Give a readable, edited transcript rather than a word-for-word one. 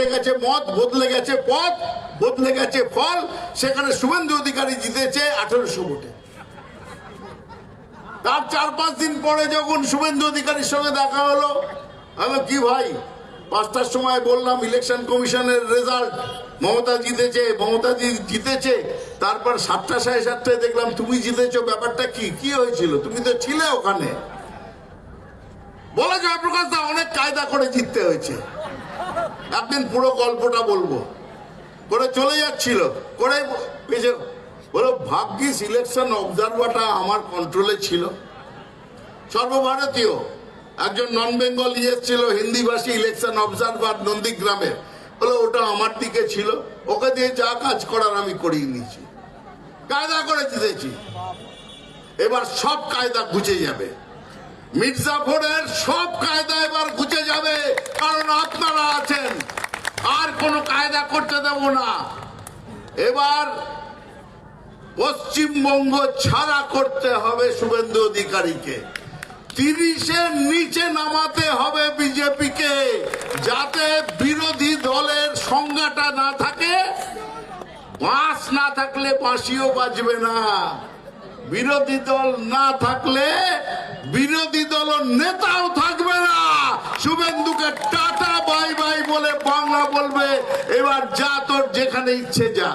ঘটে গেছে মত, বদলে গেছে পথ, বদলে গেছে ফল। সেখানে শুভেন্দু অধিকারী জিতেছে 1800 ভোটে। তার 4-5 দিন পরে যখন শুভেন্দু অধিকারীর সঙ্গে দেখা হলো, আমি কি ভাই 5টার সময় বললাম ইলেকশন কমিশনের রেজাল্ট, মমতা জিতেছে, মমতাজি জিতেছে। তারপর 7টা 7:30টায় দেখলাম তুমি জিতেছো। ব্যাপারটা কি কি হয়েছিল? তুমি তো ছিলে ওখানে। বলা জয়প্রকাশ দা অনেক কায়দা করে জিততে হয়েছে। একদিন পুরো গল্পটা বলবো। করে চলে যাচ্ছিল, করে বলো ভাগ্যিস ইলেকশন অবজারভারটা আমার কন্ট্রোলে ছিল। সর্বভারতীয় একজন নন বেঙ্গল এসেছিল, হিন্দিভাষী ইলেকশন অবজারভার নন্দীগ্রামে। বলে ওটা আমার দিকে ছিল, ওকে দিয়ে যা কাজ করার আমি করিয়ে নিয়েছি, কায়দা করে জিতেছি। এবার সব কায়দা ঘুচে যাবে, মির্জাফরের সব কায়দা এবার ঘুচে যাবে, কারণ আপনারা আছেন। আর কোনো কায়দা করতে দেব না। এবার পশ্চিমবঙ্গ ছাড়া করতে হবে শুভেন্দু অধিকারীকে। 30-এর নিচে নামাতে হবে বিজেপিকে, যাতে বিরোধী দলের সংজ্ঞাটা না থাকে। বাঁশ না থাকলে বাঁশিও বাজবে না। বিরোধী দল না থাকলে বিরোধী দল নেতাও থাকবে না। শুভেন্দুকে টাটা বাই বাই বলে বাংলা বলবে, এবার যা তোর যেখানে ইচ্ছে যা।